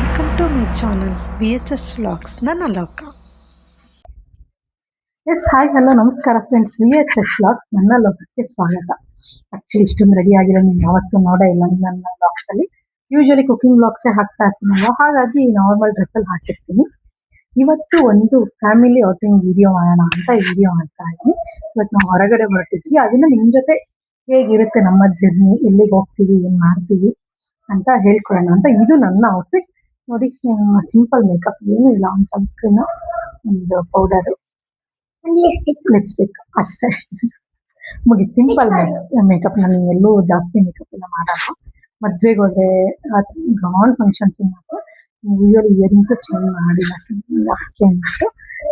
Welcome to my channel VHS vlogs. ನನ್ನ ಲೋಕ. Hi hello ನಮಸ್ಕಾರ ಫ್ರೆಂಡ್ಸ್, VHS ವ್ಲಾಗ್ಸ್ ನನ್ನ ಲೋಕಕ್ಕೆ ಸ್ವಾಗತ. ಆಕ್ಚುಲಿ ಇಷ್ಟೊಂದು ರೆಡಿ ಆಗಿರೋ ನೀವು ಯಾವತ್ತೂ ನೋಡೇ ಇಲ್ಲ ನನ್ನ ವ್ಲಾಗ್ಸ್ ಅಲ್ಲಿ. ಯೂಶಲಿ ಕುಕಿಂಗ್ ವ್ಲಾಗ್ಸೇ ಹಾಕ್ತಾ ಇರ್ತೀನಲ್ವ, ಹಾಗಾಗಿ ನಾರ್ಮಲ್ ಡ್ರೆಸ್ಸಲ್ಲಿ ಹಾಕಿರ್ತೀನಿ. ಇವತ್ತು ಒಂದು ಫ್ಯಾಮಿಲಿ ಔಟಿಂಗ್ ವಿಡಿಯೋ ಮಾಡೋಣ ಅಂತ ವಿಡಿಯೋ ಮಾಡ್ತಾ ಇದ್ದೀನಿ. ಇವತ್ತು ನಾವು ಹೊರಗಡೆ ಹೊರಟಿದ್ವಿ, ಅದನ್ನ ನಿಮ್ಮ ಜೊತೆ ಹೇಗಿರುತ್ತೆ ನಮ್ಮ ಜರ್ನಿ, ಎಲ್ಲಿಗೆ ಹೋಗ್ತೀವಿ, ಏನ್ ಮಾಡ್ತೀವಿ ಅಂತ ಹೇಳ್ಕೊಡೋಣ ಅಂತ. ಇದು ನನ್ನ ಔಟ್ಫಿಟ್ ನೋಡಿ. ಸಿಂಪಲ್ ಮೇಕಪ್, ಏನೂ ಇಲ್ಲ, ಒಂದು ಸನ್ಸ್ಕ್ರೀನ್, ಒಂದು ಪೌಡರು, ಲಿಪ್ಸ್ಟಿಕ್ ಅಷ್ಟೇ ಮುಗಿತು. Simple makeup. ನಾನು ಎಲ್ಲೂ ಜಾಸ್ತಿ ಮೇಕಪ್ ಎಲ್ಲ ಮಾಡಲ್ಲ. ಮದ್ವೆಗೆ ಹೋದ್ರೆ ಗ್ರಾಂಡ್ ಫಂಕ್ಷನ್ಸ್ ಮಾತ್ರ ಯೂಶಲಿ ಇಯರಿಂಗ್ಸ್ ಚೇಂಜ್ ಮಾಡಿಲ್ಲ ಅಷ್ಟೇ ಅಂದ್ಬಿಟ್ಟು.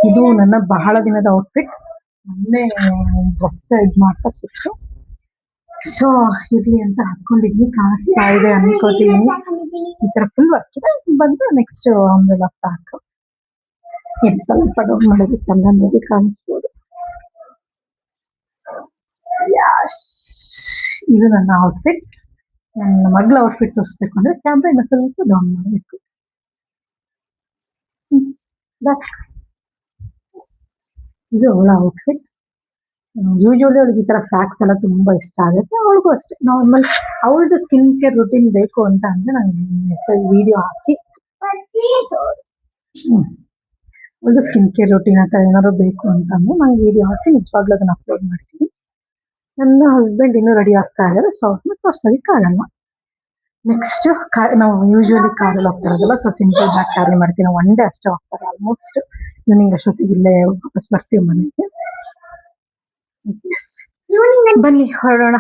ಇದು ನನ್ನ ಬಹಳ ದಿನದ ಔಟ್ಫಿಟ್. ಮೊನ್ನೆ ಡ್ರೆಸ್ ಇದು ಮಾಡ್ತಾ ಸಿಕ್ತು, ಸೊ ಇರ್ಲಿ ಅಂತ ಹಾಕೊಂಡಿದ್ವಿ. ಕಾಣಿಸ್ತಾ ಇದೆ ಅನ್ಕೋತೀನಿ. ಈ ತರ ಫುಲ್ ವರ್ಕ್ ಇದೆ. ಬಂದು ನೆಕ್ಸ್ಟ್ ಆಮೇಲೆ ಸಾಕು. ಇದು ಸ್ವಲ್ಪ ಡೌನ್ ಮಾಡೋದಕ್ಕೆಲ್ಲ ನೋಡಿ ಕಾಣಿಸ್ಬೋದು. ಇದು ನನ್ನ ಔಟ್ಫಿಟ್. ನನ್ನ ಮಗಳ ಔಟ್ಫಿಟ್ ತೋರಿಸ್ಬೇಕು ಅಂದ್ರೆ ಕ್ಯಾಮ್ರಾ ಇನ್ನ ಸ್ವಲ್ಪ ಡೌನ್ ಮಾಡಬೇಕು. ಇದು ಅವಳ ಔಟ್ಫಿಟ್. ಯೂಶಲಿ ಅವಳಿಗೆ ಈ ತರ ಫ್ಯಾಕ್ಸ್ ಎಲ್ಲ ತುಂಬಾ ಇಷ್ಟ ಆಗುತ್ತೆ. ಅವಳಿಗೂ ಅಷ್ಟೇ ನಾರ್ಮಲ್ ಅವಳದು ಸ್ಕಿನ್ ಕೇರ್ ರುಟೀನ್ ಬೇಕು ಅಂತ ಅಂದ್ರೆ ನಾನು ವಿಡಿಯೋ ಹಾಕಿ ಅವಳದು ಸ್ಕಿನ್ ಕೇರ್ ರುಟೀನ್ ಅಂತ ಏನಾದ್ರು ಬೇಕು ಅಂತಂದ್ರೆ ನಾನು ವಿಡಿಯೋ ಹಾಕಿ ನಿಜವಾಗ್ಲೂ ಅದನ್ನ ಅಪ್ಲೋಡ್ ಮಾಡ್ತೀನಿ. ನನ್ನ ಹಸ್ಬೆಂಡ್ ಇನ್ನೂ ರೆಡಿ ಆಗ್ತಾ ಇದ್ದಾರೆ, ಸೊ ಅವ್ರನ್ನ ತೋರ್ಸೋದಕ್ಕಾಗಲ್ಲ. ನೆಕ್ಸ್ಟ್ ನಾವು ಯೂಶಲಿ ಕಾರಲ್ಲಿ ಹೋಗ್ತಿರೋದಲ್ಲ, ಸೊ ಸಿಂಪಲ್ ಬ್ಯಾಗ್ ಕ್ಯಾರಿ ಮಾಡ್ತೀನಿ. ಒನ್ ಡೇ ಅಷ್ಟೇ ಹೋಗ್ತಾರೆ. ಆಲ್ಮೋಸ್ಟ್ ಈವ್ನಿಂಗ್ ಅಷ್ಟೊತ್ತಿಗೆ ಇಲ್ಲೇ ವಾಪಸ್ ಬರ್ತೀವಿ ಮನೆಗೆ. ಬನ್ನಿ ಹೊರಡೋಣ.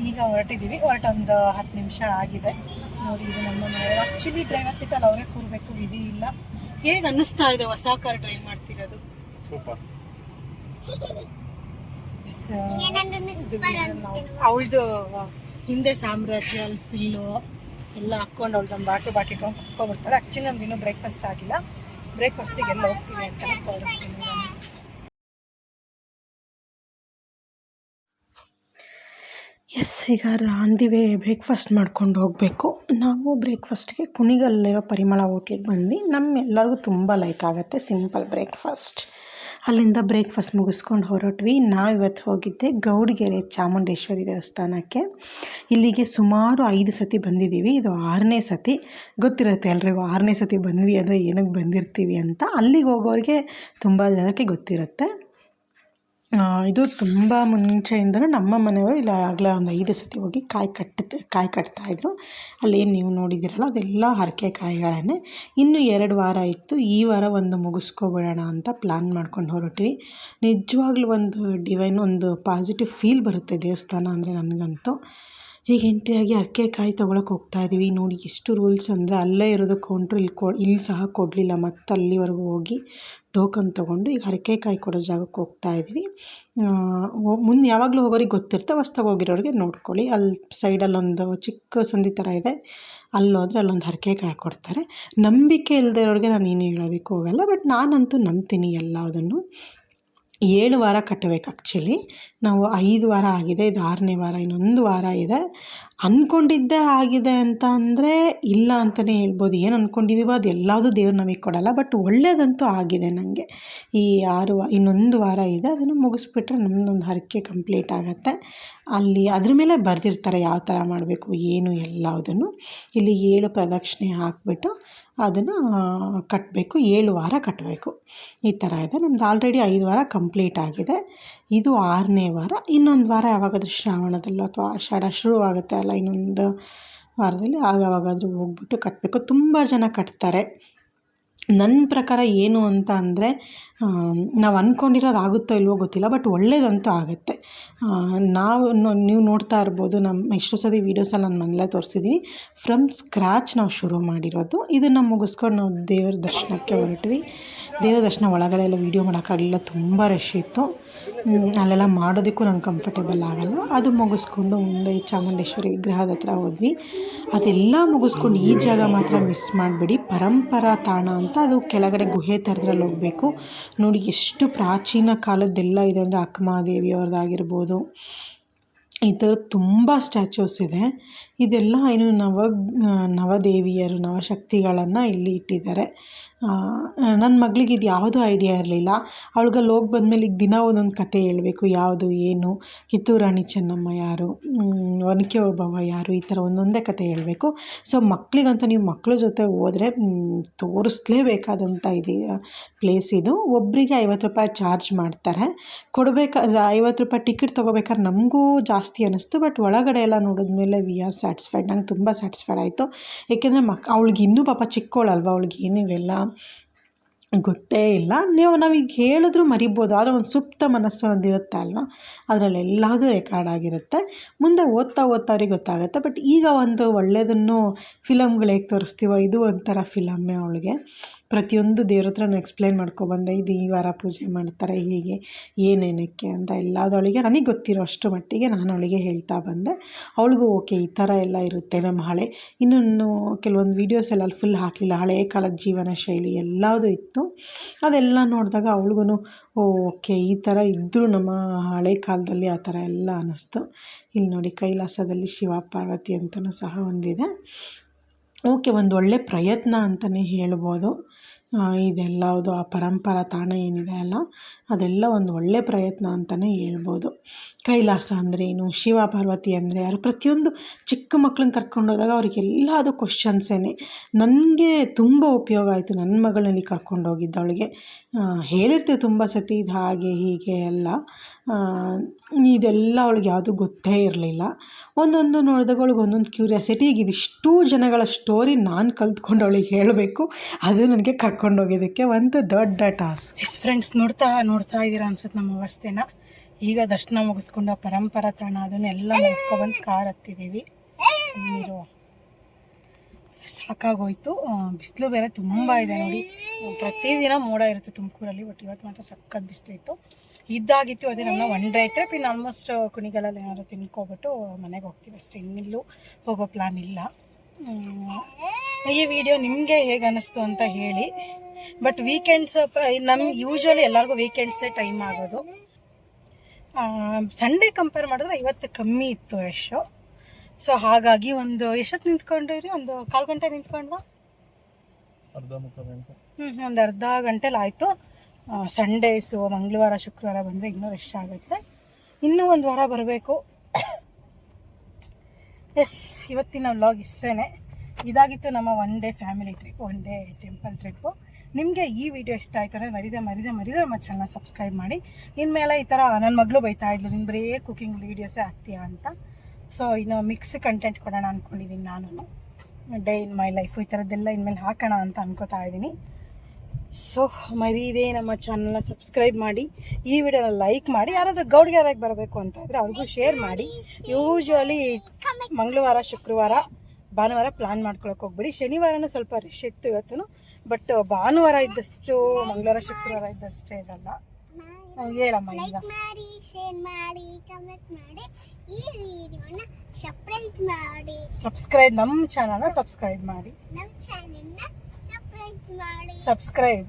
ಈಗ ಹೊರಟಿದ್ದೀವಿ. ಹೊರಟೊಂದು 10 ನಿಮಿಷ ಆಗಿದೆ ನೋಡಿ. ಇದು ನಮ್ಮ ಮನೆ. ಆಕ್ಚುಲಿ ಡ್ರೈವರ್ ಸೀಟಲ್ಲಿ ಅವರೇ ಕೂರಬೇಕು, ವಿಧಿ ಇಲ್ಲ. ಹೇಗೆ ಅನ್ನಿಸ್ತಾ ಇದೆ ಹೊಸ ಕಾರ್ ಡ್ರೈವ್ ಮಾಡ್ತಿರೋದು? ಸೂಪರ್. ಅವಳದು ಹಿಂದೆ ಸಾಮ್ರಾಜ್ಯ ಪಿಲ್ಲು ಎಲ್ಲ ಹಾಕ್ಕೊಂಡು ಅವಳ್ದೊಂದು ಬಾಟಿ ಇಟ್ಕೊಂಡು ಕುತ್ಕೊಬಿಡ್ತಾಳೆ. ಆ್ಯಕ್ಚುಲಿ ನಮ್ದು ಇನ್ನೂ ಬ್ರೇಕ್ಫಾಸ್ಟ್ ಆಗಿಲ್ಲ. ಬ್ರೇಕ್ಫಾಸ್ಟಿಗೆ ಎಲ್ಲ ಹೋಗ್ತೀವಿ ಅಂತ ತೋರಿಸ್ತೀನಿ. ಈಗ ಆನ್ ದಿ ವೇ ಬ್ರೇಕ್ಫಾಸ್ಟ್ ಮಾಡ್ಕೊಂಡು ಹೋಗಬೇಕು. ನಾವು ಬ್ರೇಕ್ಫಾಸ್ಟ್ಗೆ ಕುಣಿಗಲ್ಲಿರೋ ಪರಿಮಳ ಹೋಟ್ಲಿಗೆ ಬಂದ್ವಿ. ನಮ್ಮೆಲ್ಲರಿಗೂ ತುಂಬ ಲೈಕ್ ಆಗುತ್ತೆ ಸಿಂಪಲ್ ಬ್ರೇಕ್ಫಾಸ್ಟ್. ಅಲ್ಲಿಂದ ಬ್ರೇಕ್ಫಾಸ್ಟ್ ಮುಗಿಸ್ಕೊಂಡು ಹೊರಟ್ವಿ. ನಾವಿವತ್ತು ಹೋಗಿದ್ದೆ ಗೌಡಗೆರೆ ಚಾಮುಂಡೇಶ್ವರಿ ದೇವಸ್ಥಾನಕ್ಕೆ. ಇಲ್ಲಿಗೆ ಸುಮಾರು 5 ಸತಿ ಬಂದಿದ್ದೀವಿ. ಇದು 6ನೇ ಸತಿ. ಗೊತ್ತಿರುತ್ತೆ ಎಲ್ರಿಗೂ 6ನೇ ಸತಿ ಬಂದ್ವಿ ಅಂದರೆ ಏನಕ್ಕೆ ಬಂದಿರ್ತೀವಿ ಅಂತ. ಅಲ್ಲಿಗೆ ಹೋಗೋರಿಗೆ ತುಂಬ ಜನಕ್ಕೆ ಗೊತ್ತಿರುತ್ತೆ. ಇದು ತುಂಬ ಮುಂಚೆಯಿಂದಲೂ ನಮ್ಮ ಮನೆಯವರು ಇಲ್ಲ ಆಗಲೇ ಒಂದು 5 ಸತಿ ಹೋಗಿ ಕಾಯಿ ಕಟ್ತಾಯಿದ್ರು. ಅಲ್ಲೇನು ನೀವು ನೋಡಿದ್ದೀರಲ್ಲ ಅದೆಲ್ಲ ಹರಕೆ ಕಾಯಿಗಳೇ. ಇನ್ನೂ 2 ವಾರ ಇತ್ತು. ಈ ವಾರ ಒಂದು ಮುಗಿಸ್ಕೊಬಿಡೋಣ ಅಂತ ಪ್ಲ್ಯಾನ್ ಮಾಡ್ಕೊಂಡು ಹೊರಟ್ವಿ. ನಿಜವಾಗ್ಲೂ ಒಂದು ಡಿವೈನ್, ಒಂದು ಪಾಸಿಟಿವ್ ಫೀಲ್ ಬರುತ್ತೆ ದೇವಸ್ಥಾನ ಅಂದರೆ ನನಗಂತೂ. ಈಗ ಎಂಟ್ರಿಯಾಗಿ ಹರಕೆ ಕಾಯಿ ತೊಗೊಳಕ್ಕೆ ಹೋಗ್ತಾಯಿದ್ದೀವಿ. ನೋಡಿ ಎಷ್ಟು ರೂಲ್ಸ್ ಅಂದರೆ ಅಲ್ಲೇ ಇರೋದು ಕೌಂಟ್ರ್, ಇಲ್ಲಿ ಸಹ ಕೊಡಲಿಲ್ಲ. ಮತ್ತು ಅಲ್ಲಿವರೆಗೂ ಹೋಗಿ ಟೋಕನ್ ತೊಗೊಂಡು ಈಗ ಹರಕೆ ಕಾಯಿ ಕೊಡೋ ಜಾಗಕ್ಕೆ ಹೋಗ್ತಾಯಿದ್ವಿ. ಮುಂದೆ ಯಾವಾಗಲೂ ಹೋಗೋರಿಗೆ ಗೊತ್ತಿರುತ್ತೆ, ಹೊಸ್ದಾಗಿ ಹೋಗಿರೋರಿಗೆ ನೋಡ್ಕೊಳ್ಳಿ. ಅಲ್ಲಿ ಸೈಡಲ್ಲೊಂದು ಚಿಕ್ಕ ಸಂದಿ ಥರ ಇದೆ, ಅಲ್ಲೋದ್ರೆ ಅಲ್ಲೊಂದು ಹರಕೆ ಕಾಯಿ ಕೊಡ್ತಾರೆ. ನಂಬಿಕೆ ಇಲ್ಲದೆ ಇರೋರಿಗೆ ನಾನು ಏನು ಹೇಳೋದಕ್ಕೆ ಹೋಗಲ್ಲ, ಬಟ್ ನಾನಂತೂ ನಂಬ್ತೀನಿ ಎಲ್ಲದನ್ನು. 7 ವಾರ ಕಟ್ಟಬೇಕು. ಆ್ಯಕ್ಚುಲಿ ನಾವು 5 ವಾರ ಆಗಿದೆ, ಇದು 6ನೇ ವಾರ. ಇನ್ನೊಂದು ವಾರ ಇದೆ. ಅಂದ್ಕೊಂಡಿದ್ದೇ ಆಗಿದೆ ಅಂತ ಅಂದರೆ ಇಲ್ಲ ಅಂತಲೇ ಹೇಳ್ಬೋದು. ಏನು ಅಂದ್ಕೊಂಡಿದ್ದೀವೋ ಅದು ಎಲ್ಲದೂ ದೇವ್ರು ನಮಗೆ ಕೊಡಲ್ಲ, ಬಟ್ ಒಳ್ಳೆಯದಂತೂ ಆಗಿದೆ ನನಗೆ. ಈ ಇನ್ನೊಂದು ವಾರ ಇದೆ, ಅದನ್ನು ಮುಗಿಸ್ಬಿಟ್ರೆ ನಮ್ಮದೊಂದು ಹರಕೆ ಕಂಪ್ಲೀಟ್ ಆಗುತ್ತೆ. ಅಲ್ಲಿ ಅದ್ರ ಮೇಲೆ ಬರೆದಿರ್ತಾರೆ ಯಾವ ಥರ ಮಾಡಬೇಕು ಏನು ಎಲ್ಲದನ್ನು. ಇಲ್ಲಿ 7 ಪ್ರದಕ್ಷಿಣೆ ಹಾಕಿಬಿಟ್ಟು ಅದನ್ನು ಕಟ್ಟಬೇಕು. 7 ವಾರ ಕಟ್ಟಬೇಕು. ಈ ಥರ ಇದೆ. ನಮ್ದು ಆಲ್ರೆಡಿ 5 ವಾರ ಕಂಪ್ಲೀಟ್ ಆಗಿದೆ. ಇದು 6ನೇ ವಾರ. ಇನ್ನೊಂದು ವಾರ ಯಾವಾಗಾದ್ರೂ ಶ್ರಾವಣದಲ್ಲೋ ಅಥವಾ ಆಷಾಢ ಶುರುವಾಗುತ್ತೆ ಅಲ್ಲ, ಇನ್ನೊಂದು ವಾರದಲ್ಲಿ ಯಾವಾಗಾದ್ರೂ ಹೋಗ್ಬಿಟ್ಟು ಕಟ್ಟಬೇಕು. ತುಂಬ ಜನ ಕಟ್ತಾರೆ. ನನ್ನ ಪ್ರಕಾರ ಏನು ಅಂತ ಅಂದರೆ, ನಾವು ಅಂದ್ಕೊಂಡಿರೋದು ಆಗುತ್ತೋ ಇಲ್ವೋ ಗೊತ್ತಿಲ್ಲ, ಬಟ್ ಒಳ್ಳೇದಂತೂ ಆಗುತ್ತೆ. ನೀವು ನೋಡ್ತಾ ಇರ್ಬೋದು, ಎಷ್ಟೋ ಸತಿ ವೀಡಿಯೋಸಲ್ಲಿ ನಾನು ಮನೇಲೆ ತೋರಿಸಿದ್ದೀನಿ. ಫ್ರಮ್ ಸ್ಕ್ರ್ಯಾಚ್ ನಾವು ಶುರು ಮಾಡಿರೋದು. ಇದನ್ನು ಮುಗಿಸ್ಕೊಂಡು ನಾವು ದೇವ್ರ ದರ್ಶನಕ್ಕೆ ಹೊರಟ್ವಿ. ದೇವ್ರ ದರ್ಶನ ಒಳಗಡೆ ಎಲ್ಲ ವೀಡಿಯೋ ಮಾಡೋಕ್ಕಾಗಲಿಲ್ಲ, ತುಂಬ ರಶ್ ಇತ್ತು. ಅಲ್ಲೆಲ್ಲ ಮಾಡೋದಕ್ಕೂ ನಂಗೆ ಕಂಫರ್ಟೇಬಲ್ ಆಗೋಲ್ಲ. ಅದು ಮುಗಿಸ್ಕೊಂಡು ಮುಂದೆ ಚಾಮುಂಡೇಶ್ವರಿ ವಿಗ್ರಹದ ಹತ್ರ ಹೋದ್ವಿ. ಅದೆಲ್ಲ ಮುಗಿಸ್ಕೊಂಡು ಈ ಜಾಗ ಮಾತ್ರ ಮಿಸ್ ಮಾಡಬೇಡಿ, ಪರಂಪರಾ ತಾಣ ಅಂತ. ಅದು ಕೆಳಗಡೆ ಗುಹೆ ಥರದ್ರಲ್ಲಿ ಹೋಗಬೇಕು. ನೋಡಿ ಎಷ್ಟು ಪ್ರಾಚೀನ ಕಾಲದ್ದೆಲ್ಲ ಇದೆ ಅಂದರೆ ಅಕ್ಕಮಹಾದೇವಿ ಅವ್ರದ್ದಾಗಿರ್ಬೋದು, ಈ ಥರ ತುಂಬ ಸ್ಟ್ಯಾಚ್ಯೂಸ್ ಇದೆ. ಇದೆಲ್ಲ ಏನು ನವದೇವಿಯರು ನವಶಕ್ತಿಗಳನ್ನು ಇಲ್ಲಿ ಇಟ್ಟಿದ್ದಾರೆ. ನನ್ನ ಮಗಳಿಗೆ ಇದು ಯಾವುದೂ ಐಡಿಯಾ ಇರಲಿಲ್ಲ. ಅವಳಿಗೆ ಅಲ್ಲಿ ಹೋಗಿ ಬಂದಮೇಲೆ ಈಗ ದಿನ ಒಂದೊಂದು ಕತೆ ಹೇಳಬೇಕು, ಯಾವುದು ಏನು, ಕಿತ್ತೂರು ರಾಣಿ ಚೆನ್ನಮ್ಮ ಯಾರು, ಒನಕೆ ಓಬವ್ವ ಯಾರು, ಈ ಥರ ಒಂದೊಂದೇ ಕತೆ ಹೇಳಬೇಕು. ಸೊ ಮಕ್ಕಳಿಗಂತೂ ನೀವು ಮಕ್ಕಳ ಜೊತೆ ಹೋದರೆ ತೋರಿಸ್ಲೇಬೇಕಾದಂಥ ಇದು ಪ್ಲೇಸ್ ಇದು. ಒಬ್ಬರಿಗೆ 50 ರೂಪಾಯಿ ಚಾರ್ಜ್ ಮಾಡ್ತಾರೆ. ಕೊಡಬೇಕಾದ್ರೆ 50 ರೂಪಾಯಿ ಟಿಕೆಟ್ ತೊಗೋಬೇಕಾದ್ರೆ ನಮಗೂ ಜಾಸ್ತಿ ಅನ್ನಿಸ್ತು. ಬಟ್ ಒಳಗಡೆ ಎಲ್ಲ ನೋಡಿದ್ಮೇಲೆ ವಿ ಆರ್ ಸ್ಯಾಟಿಸ್ಫೈಡ್. ನಂಗೆ ತುಂಬ ಸ್ಯಾಟಿಸ್ಫೈಡ್ ಆಯಿತು. ಏಕೆಂದರೆ ಅವಳಿಗೆ ಇನ್ನೂ ಪಾಪ ಚಿಕ್ಕವಳಲ್ವ, ಅವಳಿಗೆ ಏನು ಇವೆಲ್ಲ ಗೊತ್ತೇ ಇಲ್ಲ. ನಾವೀಗ ಹೇಳಿದ್ರೂ ಮರಿಬೋದು, ಆದರೆ ಒಂದು ಸುಪ್ತ ಮನಸ್ಸು ಅನ್ನೋದು ಇರುತ್ತೆ ಅಲ್ವ, ಅದರಲ್ಲಿ ಎಲ್ಲದೂ ರೆಕಾರ್ಡ್ ಆಗಿರುತ್ತೆ. ಮುಂದೆ ಓದ್ತಾ ಅವ್ರಿಗೆ ಗೊತ್ತಾಗುತ್ತೆ. ಬಟ್ ಈಗ ಒಂದು ಒಳ್ಳೆಯದನ್ನು ಫಿಲಮ್ಗಳು ಹೇಗೆ ತೋರಿಸ್ತೀವೋ ಇದು ಒಂಥರ ಫಿಲಮ್ಮೇ ಅವಳಿಗೆ. ಪ್ರತಿಯೊಂದು ದೇವ್ರ ಹತ್ರನೂ ಎಕ್ಸ್ಪ್ಲೈನ್ ಮಾಡ್ಕೊಬಂದೆ, ಇದು ಈ ವಾರ ಪೂಜೆ ಮಾಡ್ತಾರೆ, ಹೀಗೆ ಏನೇನಕ್ಕೆ ಅಂತ ಎಲ್ಲದು ಅವಳಿಗೆ ನನಗೆ ಗೊತ್ತಿರೋ ಅಷ್ಟು ಮಟ್ಟಿಗೆ ನಾನು ಅವಳಿಗೆ ಹೇಳ್ತಾ ಬಂದೆ. ಅವಳಿಗೂ ಓಕೆ ಈ ಥರ ಎಲ್ಲ ಇರುತ್ತೆ ನಮ್ಮ ಇನ್ನೂ ಕೆಲವೊಂದು ವೀಡಿಯೋಸ್ ಎಲ್ಲ ಫುಲ್ ಹಾಕಲಿಲ್ಲ. ಹಳೆಯ ಕಾಲದ ಜೀವನ ಶೈಲಿ ಎಲ್ಲದೂ ಇತ್ತು. ಅದೆಲ್ಲ ನೋಡಿದಾಗ ಅವಳಿಗೂ ಓಕೆ ಈ ಥರ ಇದ್ದರೂ ನಮ್ಮ ಹಳೆ ಕಾಲದಲ್ಲಿ ಆ ಥರ ಎಲ್ಲ ಅನ್ನಿಸ್ತು. ಇಲ್ಲಿ ನೋಡಿ ಕೈಲಾಸದಲ್ಲಿ ಶಿವ ಪಾರ್ವತಿ ಅಂತಲೂ ಸಹ ಒಂದಿದೆ. ಓಕೆ, ಒಂದು ಒಳ್ಳೆ ಪ್ರಯತ್ನ ಅಂತಲೇ ಹೇಳ್ಬೋದು. ಇದೆಲ್ಲವುದು ಆ ಪರಂಪರಾ ತಾಣ ಏನಿದೆ ಅಲ್ಲ, ಅದೆಲ್ಲ ಒಂದು ಒಳ್ಳೆ ಪ್ರಯತ್ನ ಅಂತಲೇ ಹೇಳ್ಬೋದು. ಕೈಲಾಸ ಅಂದರೆ ಏನು, ಶಿವ ಪಾರ್ವತಿ ಅಂದರೆ ಯಾರು, ಪ್ರತಿಯೊಂದು ಚಿಕ್ಕ ಮಕ್ಳನ್ನ ಕರ್ಕೊಂಡೋದಾಗ ಅವರಿಗೆಲ್ಲ ಅದು ಕ್ವಶನ್ಸೇನೆ. ನನಗೆ ತುಂಬ ಉಪಯೋಗ ಆಯಿತು. ನನ್ನ ಮಗಳಲ್ಲಿ ಕರ್ಕೊಂಡೋಗಿದ್ದವಳಿಗೆ ಹೇಳಿರ್ತೀವಿ ತುಂಬ ಸತಿ, ಇದು ಹಾಗೆ ಹೀಗೆ ಎಲ್ಲ. ಇದೆಲ್ಲ ಅವಳಿಗೆ ಯಾವುದೂ ಗೊತ್ತೇ ಇರಲಿಲ್ಲ. ಒಂದೊಂದು ನೋಡಿದಾಗ ಅವಳಿಗೆ ಒಂದೊಂದು ಕ್ಯೂರಿಯಾಸಿಟಿ. ಈಗ ಇದಿಷ್ಟೂ ಜನಗಳ ಸ್ಟೋರಿ ನಾನು ಕಲ್ತ್ಕೊಂಡು ಅವಳಿಗೆ ಹೇಳಬೇಕು, ಅದು ನನಗೆ ಕರ್ಕೊಂಡೋಗೋದಕ್ಕೆ ಒಂದು ದೊಡ್ಡ ಟಾಸ್ಕ್. ಫ್ರೆಂಡ್ಸ್, ನೋಡ್ತಾ ಇದ್ದೀರಾ ಅನ್ಸುತ್ತೆ ನಮ್ಮ ಅವಸ್ಥೆನ. ಈಗ ದರ್ಶನ ಮುಗಿಸ್ಕೊಂಡು ಆ ಪರಂಪರಾ ತಾಣ ಅದನ್ನೆಲ್ಲ ಮುಗಿಸ್ಕೊಬಂದು ಕಾರ್ ಹತ್ತಿದ್ದೀವಿ. ನೀರು ಸಾಕಾಗೋಯ್ತು. ಬಿಸಿಲು ಬೇರೆ ತುಂಬ ಇದೆ ನೋಡಿ. ಪ್ರತಿದಿನ ಮೋಡ ಇರುತ್ತೆ ತುಮಕೂರಲ್ಲಿ, ಬಟ್ ಇವತ್ತು ಮಾತ್ರ ಸಖತ್ ಬಿಸಿಲಿತ್ತು. ಇದ್ದಾಗಿತ್ತು ಅದೇ ನನ್ನ ಒನ್ ಡೇ ಟ್ರಿಪ್. ಇನ್ನು ಆಲ್ಮೋಸ್ಟ್ ಕುಣಿಗಲಲ್ಲಿ ಏನಾದ್ರು ತಿನ್ಕೊಬಿಟ್ಟು ಮನೆಗೆ ಹೋಗ್ತೀವಿ ಅಷ್ಟೇ. ಇನ್ನಿಲ್ಲೂ ಹೋಗೋ ಪ್ಲ್ಯಾನ್ ಇಲ್ಲ. ಈ ವಿಡಿಯೋ ನಿಮಗೆ ಹೇಗೆ ಅನ್ನಿಸ್ತು ಅಂತ ಹೇಳಿ. ಬಟ್ ವೀಕೆಂಡ್ಸ್ ನಮ್ಗೆ ಯೂಶ್ವಲಿ ಎಲ್ಲರಿಗೂ ವೀಕೆಂಡ್ಸೇ ಟೈಮ್ ಆಗೋದು. ಸಂಡೇ ಕಂಪೇರ್ ಮಾಡಿದ್ರೆ ಇವತ್ತು ಕಮ್ಮಿ ಇತ್ತು ರಶ್ಶು. ಸೊ ಹಾಗಾಗಿ ಒಂದು ಎಷ್ಟೊತ್ತು ನಿಂತ್ಕೊಂಡ್ರಿ? ಒಂದು 1/4 ಗಂಟೆ ನಿಂತ್ಕೊಂಡ್ವಾ? ಒಂದು ಅರ್ಧ ಗಂಟೆಲಿ ಆಯಿತು. ಸಂಡೇಸು ಮಂಗಳವಾರ ಶುಕ್ರವಾರ ಬಂದರೆ ಇನ್ನೂ ರಶ್ ಆಗುತ್ತೆ. ಇನ್ನೂ ಒಂದು ವಾರ ಬರಬೇಕು. ಎಸ್, ಇವತ್ತಿನ ವ್ಲಾಗ್ ಇಷ್ಟೇ. ಇದಾಗಿತ್ತು ನಮ್ಮ one day family trip, one day temple trip. ನಿಮಗೆ ಈ ವಿಡಿಯೋ ಇಷ್ಟ ಆಯಿತು ಅಂದರೆ ಮರಿದೆ ನಮ್ಮ ಚಾನಲ್ ಸಬ್ಸ್ಕ್ರೈಬ್ ಮಾಡಿ. ಇನ್ಮೇಲೆ ಈ ಥರ ನನ್ನ ಮಗಳು ಬೈತಾ ಇದ್ಲು, ನೀನು ಬರೀ ಕುಕಿಂಗ್ ವೀಡಿಯೋಸೇ ಹಾಕ್ತೀಯಾ ಅಂತ. ಸೊ ಇನ್ನು ಮಿಕ್ಸ್ ಕಂಟೆಂಟ್ ಕೊಡೋಣ ಅಂದ್ಕೊಂಡಿದ್ದೀನಿ ನಾನು. ಡೇ ಇನ್ ಮೈ ಲೈಫು ಈ ಥರದ್ದೆಲ್ಲ ಇನ್ಮೇಲೆ ಹಾಕೋಣ ಅಂತ ಅನ್ಕೋತಾ ಇದ್ದೀನಿ. ಸೊ ಮರೀದೆ ನಮ್ಮ ಚಾನಲ್ನ ಸಬ್ಸ್ಕ್ರೈಬ್ ಮಾಡಿ, ಈ ವಿಡಿಯೋನ ಲೈಕ್ ಮಾಡಿ. ಯಾರಾದರೂ ಗೌಡ್ಗೆರಾಗಿ ಬರಬೇಕು ಅಂತ ಇದ್ದರೆ ಅವ್ರಿಗೂ ಶೇರ್ ಮಾಡಿ. ಯೂಶ್ವಲಿ ಮಂಗಳವಾರ ಶುಕ್ರವಾರ ಭಾನುವಾರ ಪ್ಲ್ಯಾನ್ ಮಾಡ್ಕೊಳಕ್ಕೆ ಹೋಗ್ಬಿಡಿ. ಶನಿವಾರನೂ ಸ್ವಲ್ಪ ರಶ್ ಇತ್ತು ಇವತ್ತು. ಬಟ್ ಭಾನುವಾರ ಇದ್ದಷ್ಟು ಮಂಗಳವಾರ ಶುಕ್ರವಾರ ಇದ್ದಷ್ಟೇ ಇರಲ್ಲ. ಹೇಳಮ್ಮ ಈಗ. ಸಬ್ಸ್ಕ್ರೈಬ್, ನಮ್ಮ ಚಾನಲ್ನ ಸಬ್ಸ್ಕ್ರೈಬ್ ಮಾಡಿ. ಸಬ್ಸ್ಕ್ರೈಬ್.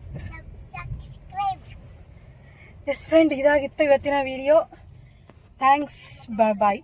ಎಸ್ ಫ್ರೆಂಡ್, ಇದಾಗಿತ್ತು ಇವತ್ತಿನ ವಿಡಿಯೋ. ಥ್ಯಾಂಕ್ಸ್, ಬಾಯ್.